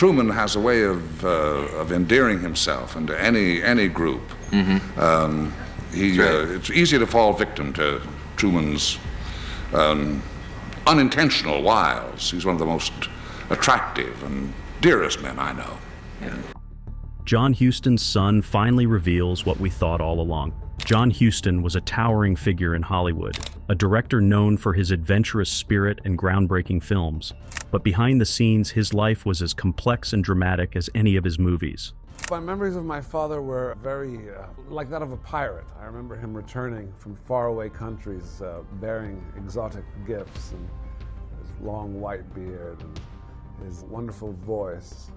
Truman has a way of endearing himself into any group. It's easy to fall victim to Truman's unintentional wiles. He's one of the most attractive and dearest men I know. Yeah. John Huston's son finally reveals what we thought all along. John Huston was a towering figure in Hollywood, a director known for his adventurous spirit and groundbreaking films. But behind the scenes, his life was as complex and dramatic as any of his movies. My memories of my father were very like that of a pirate. I remember him returning from faraway countries bearing exotic gifts, and his long white beard and his wonderful voice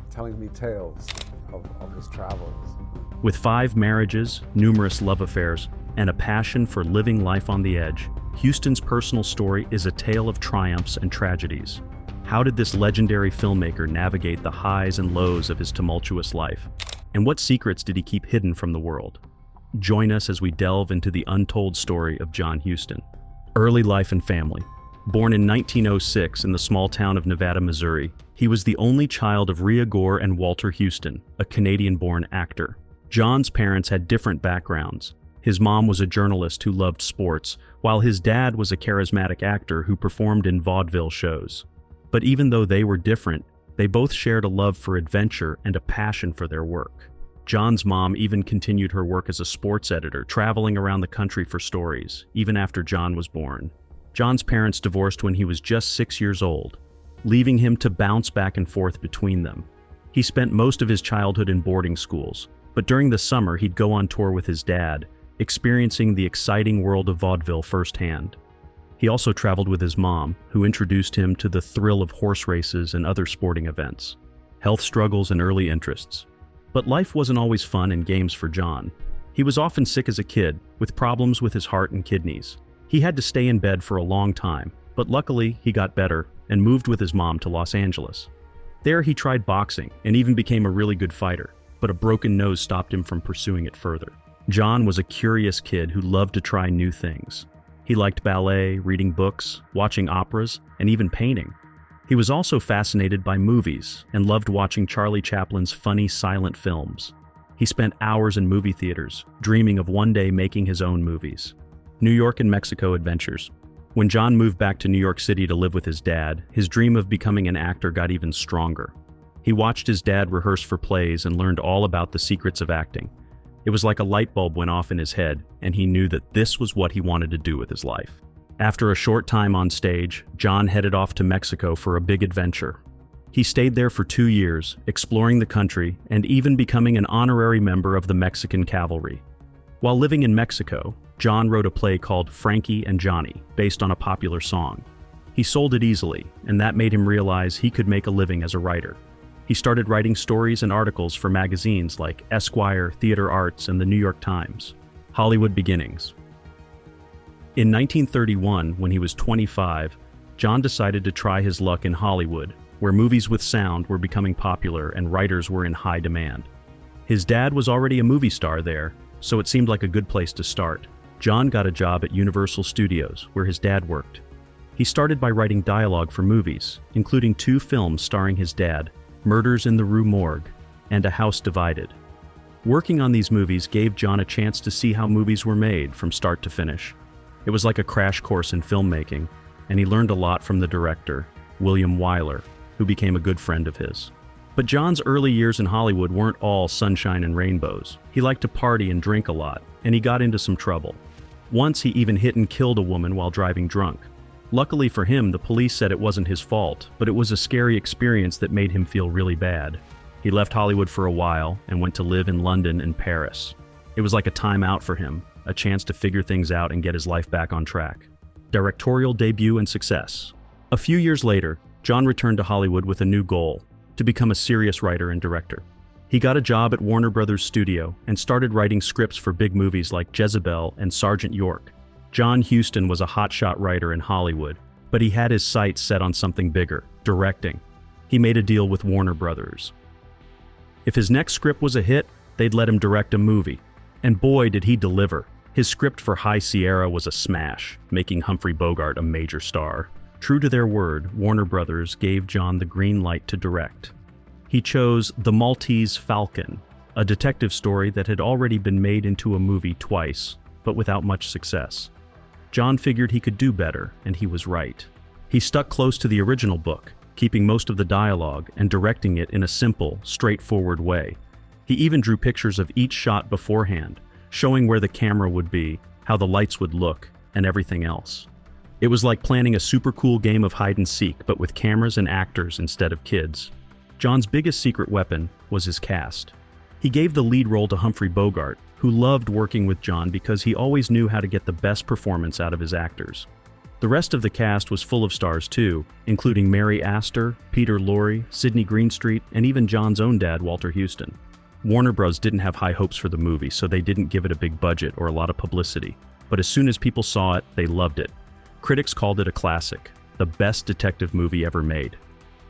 telling me tales of his travels. With 5 marriages, numerous love affairs, and a passion for living life on the edge, Huston's personal story is a tale of triumphs and tragedies. How did this legendary filmmaker navigate the highs and lows of his tumultuous life? And what secrets did he keep hidden from the world? Join us as we delve into the untold story of John Huston. Early life and family. Born in 1906 in the small town of Nevada, Missouri, he was the only child of Rhea Gore and Walter Huston, a Canadian-born actor. John's parents had different backgrounds. His mom was a journalist who loved sports, while his dad was a charismatic actor who performed in vaudeville shows. But even though they were different, they both shared a love for adventure and a passion for their work. John's mom even continued her work as a sports editor, traveling around the country for stories, even after John was born. John's parents divorced when he was just 6 years old, leaving him to bounce back and forth between them. He spent most of his childhood in boarding schools, but during the summer he'd go on tour with his dad, experiencing the exciting world of vaudeville firsthand. He also traveled with his mom, who introduced him to the thrill of horse races and other sporting events, health struggles and early interests. But life wasn't always fun and games for John. He was often sick as a kid, with problems with his heart and kidneys. He had to stay in bed for a long time, but luckily he got better and moved with his mom to Los Angeles. There he tried boxing and even became a really good fighter, but a broken nose stopped him from pursuing it further. John was a curious kid who loved to try new things. He liked ballet, reading books, watching operas, and even painting. He was also fascinated by movies and loved watching Charlie Chaplin's funny silent films. He spent hours in movie theaters, dreaming of one day making his own movies. New York and Mexico adventures. When John moved back to New York City to live with his dad, his dream of becoming an actor got even stronger. He watched his dad rehearse for plays and learned all about the secrets of acting. It was like a light bulb went off in his head, and he knew that this was what he wanted to do with his life. After a short time on stage, John headed off to Mexico for a big adventure. He stayed there for 2 years, exploring the country and even becoming an honorary member of the Mexican cavalry. While living in Mexico, John wrote a play called Frankie and Johnny, based on a popular song. He sold it easily, and that made him realize he could make a living as a writer. He started writing stories and articles for magazines like Esquire, Theater Arts, and the New York Times. Hollywood beginnings. In 1931, when he was 25, John decided to try his luck in Hollywood, where movies with sound were becoming popular and writers were in high demand. His dad was already a movie star there, so it seemed like a good place to start. John got a job at Universal Studios, where his dad worked. He started by writing dialogue for movies, including 2 films starring his dad, Murders in the Rue Morgue and A House Divided. Working on these movies gave John a chance to see how movies were made from start to finish. It was like a crash course in filmmaking, and he learned a lot from the director, William Wyler, who became a good friend of his. But John's early years in Hollywood weren't all sunshine and rainbows. He liked to party and drink a lot, and he got into some trouble. Once he even hit and killed a woman while driving drunk. Luckily for him, the police said it wasn't his fault, but it was a scary experience that made him feel really bad. He left Hollywood for a while and went to live in London and Paris. It was like a time out for him, a chance to figure things out and get his life back on track. Directorial debut and success. A few years later, John returned to Hollywood with a new goal, to become a serious writer and director. He got a job at Warner Brothers Studio and started writing scripts for big movies like Jezebel and Sergeant York. John Huston was a hotshot writer in Hollywood, but he had his sights set on something bigger, directing. He made a deal with Warner Brothers. If his next script was a hit, they'd let him direct a movie. And boy, did he deliver. His script for High Sierra was a smash, making Humphrey Bogart a major star. True to their word, Warner Brothers gave John the green light to direct. He chose The Maltese Falcon, a detective story that had already been made into a movie twice, but without much success. John figured he could do better, and he was right. He stuck close to the original book, keeping most of the dialogue and directing it in a simple, straightforward way. He even drew pictures of each shot beforehand, showing where the camera would be, how the lights would look, and everything else. It was like planning a super cool game of hide and seek, but with cameras and actors instead of kids. John's biggest secret weapon was his cast. He gave the lead role to Humphrey Bogart, who loved working with John because he always knew how to get the best performance out of his actors. The rest of the cast was full of stars too, including Mary Astor, Peter Lorre, Sidney Greenstreet, and even John's own dad, Walter Huston. Warner Bros. Didn't have high hopes for the movie, so they didn't give it a big budget or a lot of publicity. But as soon as people saw it, they loved it. Critics called it a classic, the best detective movie ever made.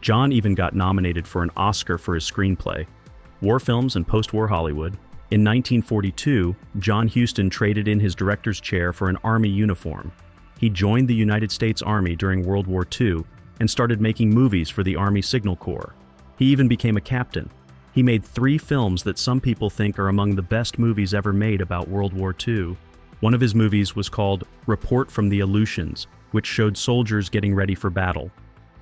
John even got nominated for an Oscar for his screenplay. War films and post-war Hollywood. In 1942, John Huston traded in his director's chair for an Army uniform. He joined the United States Army during World War II and started making movies for the Army Signal Corps. He even became a captain. He made 3 films that some people think are among the best movies ever made about World War II. One of his movies was called Report from the Aleutians, which showed soldiers getting ready for battle.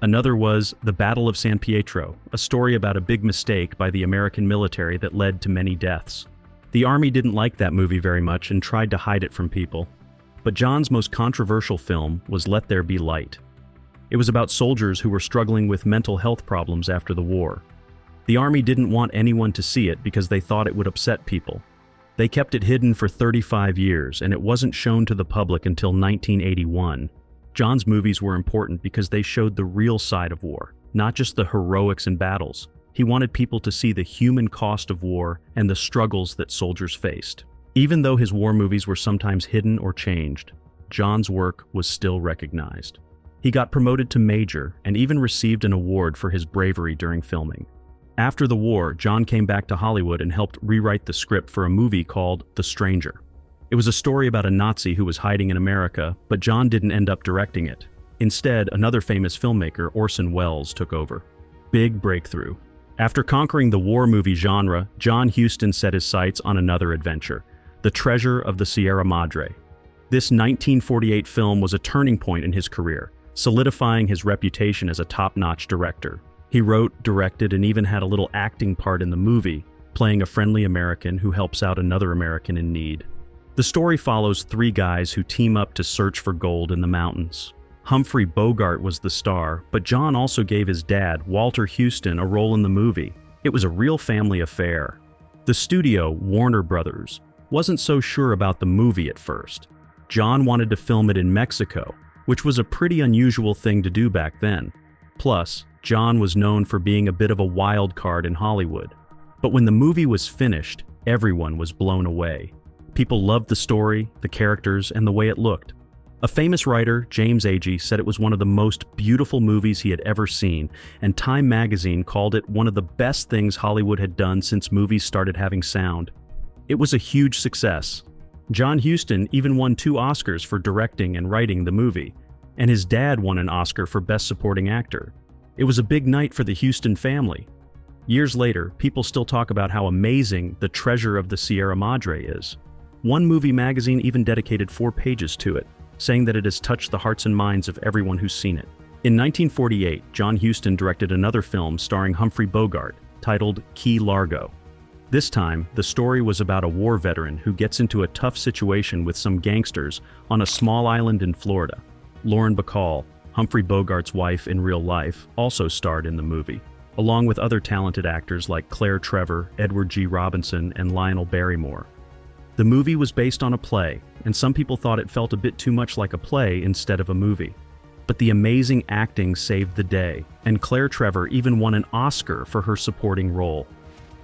Another was The Battle of San Pietro, a story about a big mistake by the American military that led to many deaths. The Army didn't like that movie very much and tried to hide it from people. But John's most controversial film was Let There Be Light. It was about soldiers who were struggling with mental health problems after the war. The Army didn't want anyone to see it because they thought it would upset people. They kept it hidden for 35 years, and it wasn't shown to the public until 1981. John's movies were important because they showed the real side of war, not just the heroics and battles. He wanted people to see the human cost of war and the struggles that soldiers faced. Even though his war movies were sometimes hidden or changed, John's work was still recognized. He got promoted to major and even received an award for his bravery during filming. After the war, John came back to Hollywood and helped rewrite the script for a movie called The Stranger. It was a story about a Nazi who was hiding in America, but John didn't end up directing it. Instead, another famous filmmaker, Orson Welles, took over. Big breakthrough. After conquering the war movie genre, John Huston set his sights on another adventure, The Treasure of the Sierra Madre. This 1948 film was a turning point in his career, solidifying his reputation as a top-notch director. He wrote, directed, and even had a little acting part in the movie, playing a friendly American who helps out another American in need. The story follows 3 guys who team up to search for gold in the mountains. Humphrey Bogart was the star, but John also gave his dad, Walter Huston, a role in the movie. It was a real family affair. The studio, Warner Bros., wasn't so sure about the movie at first. John wanted to film it in Mexico, which was a pretty unusual thing to do back then. Plus, John was known for being a bit of a wild card in Hollywood. But when the movie was finished, everyone was blown away. People loved the story, the characters, and the way it looked. A famous writer, James Agee, said it was one of the most beautiful movies he had ever seen, and Time magazine called it one of the best things Hollywood had done since movies started having sound. It was a huge success. John Huston even won 2 Oscars for directing and writing the movie, and his dad won an Oscar for Best Supporting Actor. It was a big night for the Huston family. Years later, people still talk about how amazing The Treasure of the Sierra Madre is. One movie magazine even dedicated 4 pages to it, saying that it has touched the hearts and minds of everyone who's seen it. In 1948, John Huston directed another film starring Humphrey Bogart, titled Key Largo. This time, the story was about a war veteran who gets into a tough situation with some gangsters on a small island in Florida. Lauren Bacall, Humphrey Bogart's wife in real life, also starred in the movie, along with other talented actors like Claire Trevor, Edward G. Robinson, and Lionel Barrymore. The movie was based on a play, and some people thought it felt a bit too much like a play instead of a movie. But the amazing acting saved the day, and Claire Trevor even won an Oscar for her supporting role.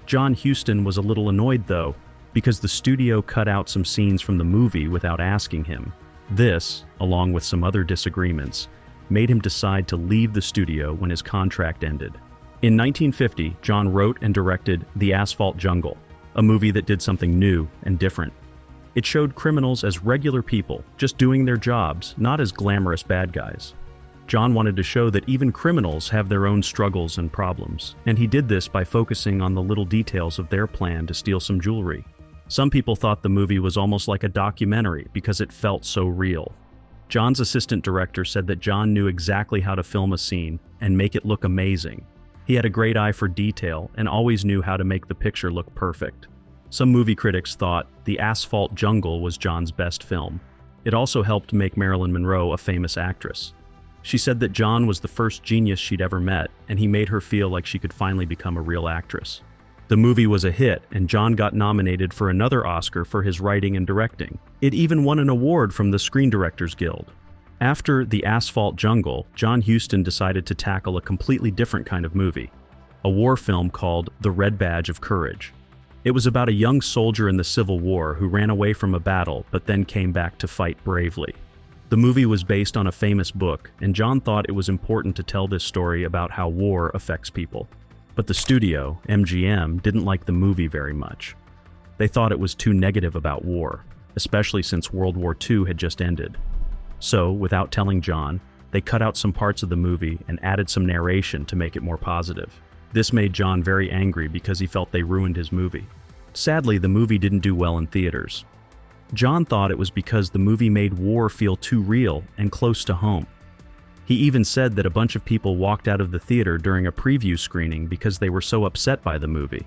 John Huston was a little annoyed, though, because the studio cut out some scenes from the movie without asking him. This, along with some other disagreements, made him decide to leave the studio when his contract ended. In 1950, John wrote and directed The Asphalt Jungle, a movie that did something new and different. It showed criminals as regular people, just doing their jobs, not as glamorous bad guys. John wanted to show that even criminals have their own struggles and problems, and he did this by focusing on the little details of their plan to steal some jewelry. Some people thought the movie was almost like a documentary because it felt so real. John's assistant director said that John knew exactly how to film a scene and make it look amazing. He had a great eye for detail and always knew how to make the picture look perfect. Some movie critics thought The Asphalt Jungle was John's best film. It also helped make Marilyn Monroe a famous actress. She said that John was the first genius she'd ever met, and he made her feel like she could finally become a real actress. The movie was a hit, and John got nominated for another Oscar for his writing and directing. It even won an award from the Screen Directors Guild. After The Asphalt Jungle, John Huston decided to tackle a completely different kind of movie, a war film called The Red Badge of Courage. It was about a young soldier in the Civil War who ran away from a battle but then came back to fight bravely. The movie was based on a famous book, and John thought it was important to tell this story about how war affects people. But the studio, MGM, didn't like the movie very much. They thought it was too negative about war, especially since World War II had just ended. So, without telling John, they cut out some parts of the movie and added some narration to make it more positive. This made John very angry because he felt they ruined his movie. Sadly, the movie didn't do well in theaters. John thought it was because the movie made war feel too real and close to home. He even said that a bunch of people walked out of the theater during a preview screening because they were so upset by the movie.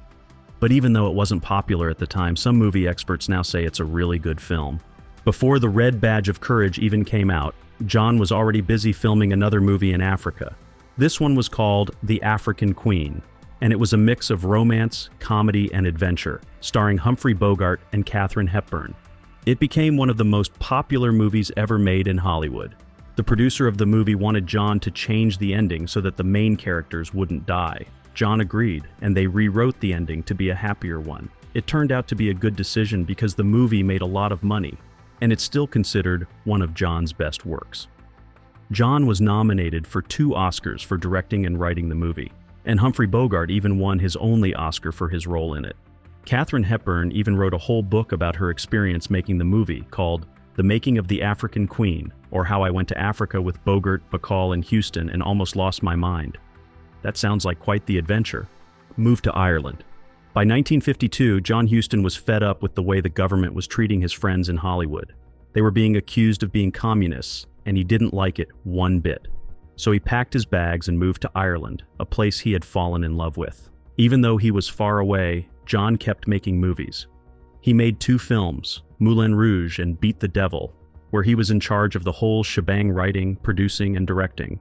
But even though it wasn't popular at the time, some movie experts now say it's a really good film. Before The Red Badge of Courage even came out, John was already busy filming another movie in Africa. This one was called The African Queen, and it was a mix of romance, comedy, and adventure, starring Humphrey Bogart and Katharine Hepburn. It became one of the most popular movies ever made in Hollywood. The producer of the movie wanted John to change the ending so that the main characters wouldn't die. John agreed, and they rewrote the ending to be a happier one. It turned out to be a good decision because the movie made a lot of money, and it's still considered one of John's best works. John was nominated for 2 Oscars for directing and writing the movie, and Humphrey Bogart even won his only Oscar for his role in it. Katharine Hepburn even wrote a whole book about her experience making the movie called The Making of the African Queen, or How I Went to Africa with Bogart, Bacall, and Huston and Almost Lost My Mind. That sounds like quite the adventure. Moved to Ireland. By 1952, John Huston was fed up with the way the government was treating his friends in Hollywood. They were being accused of being communists, and he didn't like it one bit. So he packed his bags and moved to Ireland, a place he had fallen in love with. Even though he was far away, John kept making movies. He made 2 films, Moulin Rouge and Beat the Devil, where he was in charge of the whole shebang, writing, producing, and directing.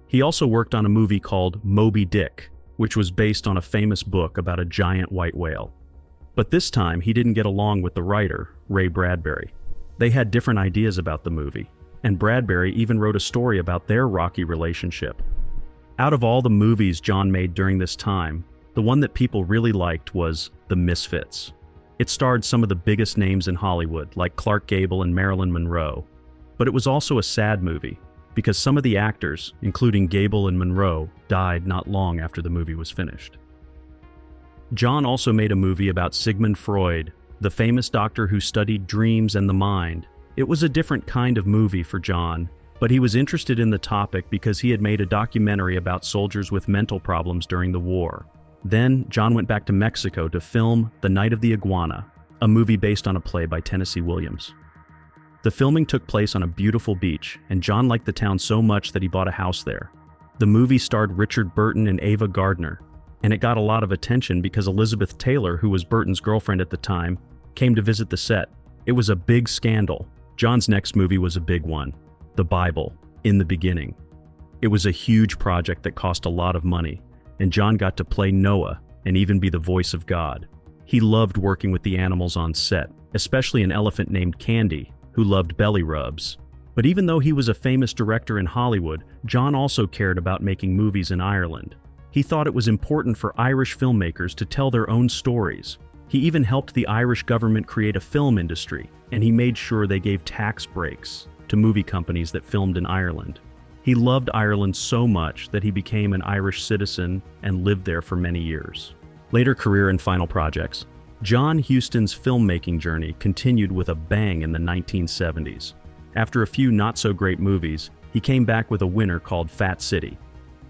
He also worked on a movie called Moby Dick, which was based on a famous book about a giant white whale. But this time, he didn't get along with the writer, Ray Bradbury. They had different ideas about the movie, and Bradbury even wrote a story about their rocky relationship. Out of all the movies John made during this time, the one that people really liked was The Misfits. It starred some of the biggest names in Hollywood, like Clark Gable and Marilyn Monroe. But it was also a sad movie, because some of the actors, including Gable and Monroe, died not long after the movie was finished. John also made a movie about Sigmund Freud, the famous doctor who studied dreams and the mind. It was a different kind of movie for John, but he was interested in the topic because he had made a documentary about soldiers with mental problems during the war. Then, John went back to Mexico to film The Night of the Iguana, a movie based on a play by Tennessee Williams. The filming took place on a beautiful beach, and John liked the town so much that he bought a house there. The movie starred Richard Burton and Ava Gardner, and it got a lot of attention because Elizabeth Taylor, who was Burton's girlfriend at the time, came to visit the set. It was a big scandal. John's next movie was a big one, The Bible, In the Beginning. It was a huge project that cost a lot of money, and John got to play Noah and even be the voice of God. He loved working with the animals on set, especially an elephant named Candy, who loved belly rubs. But even though he was a famous director in Hollywood, John also cared about making movies in Ireland. He thought it was important for Irish filmmakers to tell their own stories. He even helped the Irish government create a film industry, and he made sure they gave tax breaks to movie companies that filmed in Ireland. He loved Ireland so much that he became an Irish citizen and lived there for many years. Later career and final projects. John Huston's filmmaking journey continued with a bang in the 1970s. After a few not-so-great movies, he came back with a winner called Fat City.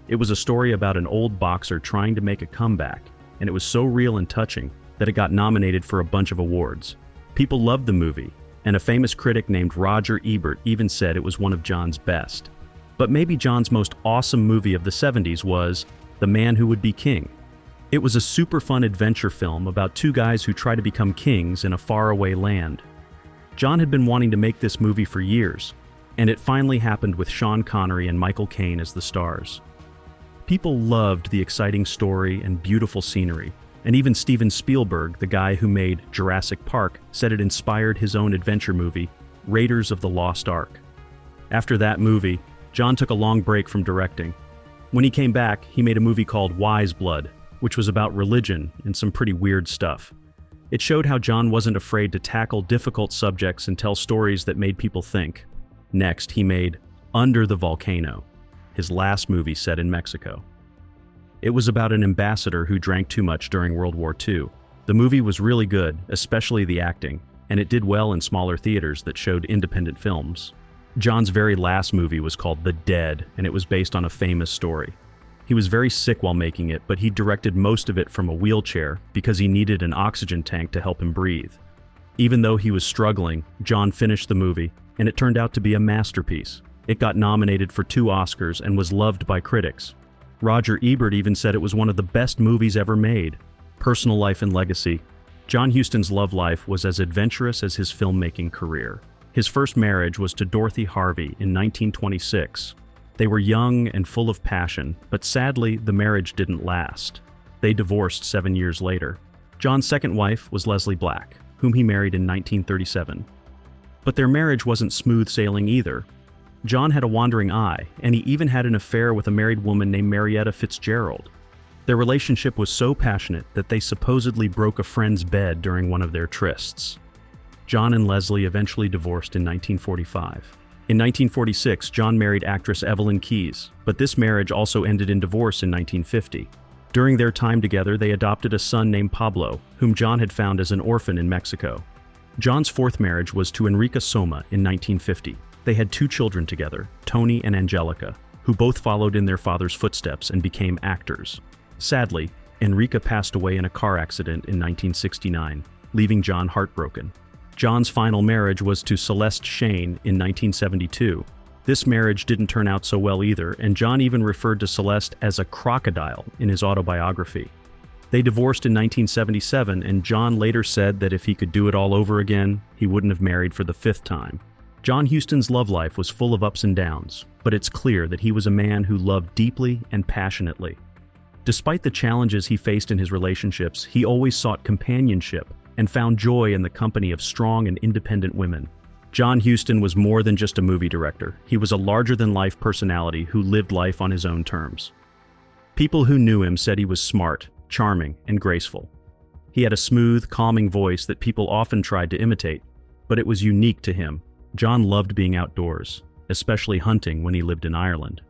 It was a story about an old boxer trying to make a comeback, and it was so real and touching that it got nominated for a bunch of awards. People loved the movie, and a famous critic named Roger Ebert even said it was one of John's best. But maybe John's most awesome movie of the 70s was The Man Who Would Be King. It was a super fun adventure film about two guys who try to become kings in a faraway land. John had been wanting to make this movie for years, and it finally happened with Sean Connery and Michael Caine as the stars. People loved the exciting story and beautiful scenery, and even Steven Spielberg, the guy who made Jurassic Park, said it inspired his own adventure movie, Raiders of the Lost Ark. After that movie, John took a long break from directing. When he came back, he made a movie called Wise Blood, which was about religion and some pretty weird stuff. It showed how John wasn't afraid to tackle difficult subjects and tell stories that made people think. Next, he made Under the Volcano, his last movie set in Mexico. It was about an ambassador who drank too much during World War II. The movie was really good, especially the acting, and it did well in smaller theaters that showed independent films. John's very last movie was called The Dead, and it was based on a famous story. He was very sick while making it, but he directed most of it from a wheelchair because he needed an oxygen tank to help him breathe. Even though he was struggling, John finished the movie, and it turned out to be a masterpiece. It got nominated for 2 Oscars and was loved by critics. Roger Ebert even said it was one of the best movies ever made. Personal life and legacy. John Huston's love life was as adventurous as his filmmaking career. His first marriage was to Dorothy Harvey in 1926. They were young and full of passion, but sadly, the marriage didn't last. They divorced 7 years later. John's second wife was Leslie Black, whom he married in 1937. But their marriage wasn't smooth sailing either. John had a wandering eye, and he even had an affair with a married woman named Marietta Fitzgerald. Their relationship was so passionate that they supposedly broke a friend's bed during one of their trysts. John and Leslie eventually divorced in 1945. In 1946, John married actress Evelyn Keyes, but this marriage also ended in divorce in 1950. During their time together, they adopted a son named Pablo, whom John had found as an orphan in Mexico. John's fourth marriage was to Enrica Soma in 1950. They had 2 children together, Tony and Angelica, who both followed in their father's footsteps and became actors. Sadly, Enrica passed away in a car accident in 1969, leaving John heartbroken. John's final marriage was to Celeste Shane in 1972. This marriage didn't turn out so well either, and John even referred to Celeste as a crocodile in his autobiography. They divorced in 1977, and John later said that if he could do it all over again, he wouldn't have married for the 5th time. John Huston's love life was full of ups and downs, but it's clear that he was a man who loved deeply and passionately. Despite the challenges he faced in his relationships, he always sought companionship and found joy in the company of strong and independent women. John Huston was more than just a movie director. He was a larger-than-life personality who lived life on his own terms. People who knew him said he was smart, charming, and graceful. He had a smooth, calming voice that people often tried to imitate, but it was unique to him. John loved being outdoors, especially hunting when he lived in Ireland.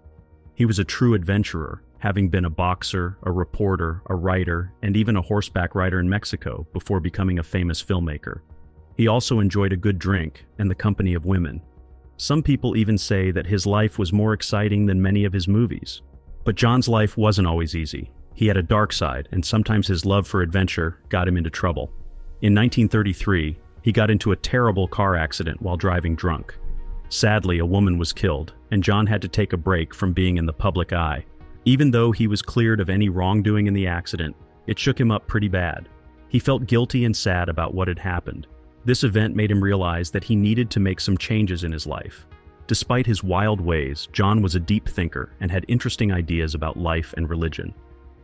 He was a true adventurer, having been a boxer, a reporter, a writer, and even a horseback rider in Mexico before becoming a famous filmmaker. He also enjoyed a good drink and the company of women. Some people even say that his life was more exciting than many of his movies. But John's life wasn't always easy. He had a dark side, and sometimes his love for adventure got him into trouble. In 1933, he got into a terrible car accident while driving drunk. Sadly, a woman was killed, and John had to take a break from being in the public eye. Even though he was cleared of any wrongdoing in the accident, it shook him up pretty bad. He felt guilty and sad about what had happened. This event made him realize that he needed to make some changes in his life. Despite his wild ways, John was a deep thinker and had interesting ideas about life and religion.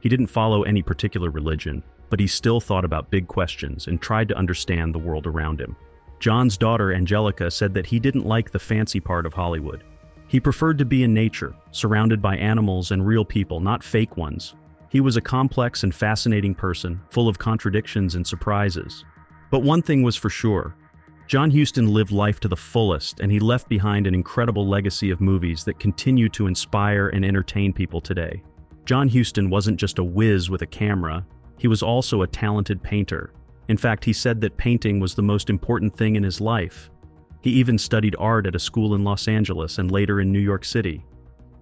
He didn't follow any particular religion, but he still thought about big questions and tried to understand the world around him. John's daughter, Angelica, said that he didn't like the fancy part of Hollywood. He preferred to be in nature, surrounded by animals and real people, not fake ones. He was a complex and fascinating person, full of contradictions and surprises. But one thing was for sure. John Huston lived life to the fullest, and he left behind an incredible legacy of movies that continue to inspire and entertain people today. John Huston wasn't just a whiz with a camera. He was also a talented painter. In fact, he said that painting was the most important thing in his life. He even studied art at a school in Los Angeles and later in New York City.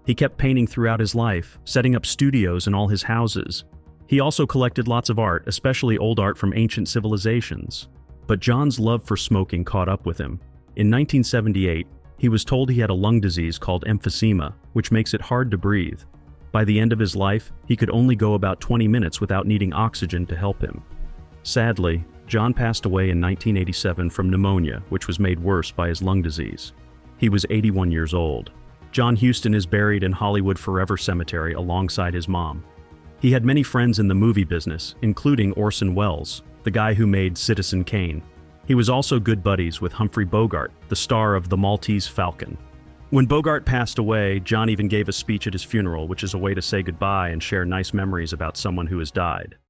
He kept painting throughout his life, setting up studios in all his houses. He also collected lots of art, especially old art from ancient civilizations. But John's love for smoking caught up with him. In 1978, he was told he had a lung disease called emphysema, which makes it hard to breathe. By the end of his life, he could only go about 20 minutes without needing oxygen to help him. Sadly, John passed away in 1987 from pneumonia, which was made worse by his lung disease. He was 81 years old. John Huston is buried in Hollywood Forever Cemetery alongside his mom. He had many friends in the movie business, including Orson Welles, the guy who made Citizen Kane. He was also good buddies with Humphrey Bogart, the star of The Maltese Falcon. When Bogart passed away, John even gave a speech at his funeral, which is a way to say goodbye and share nice memories about someone who has died.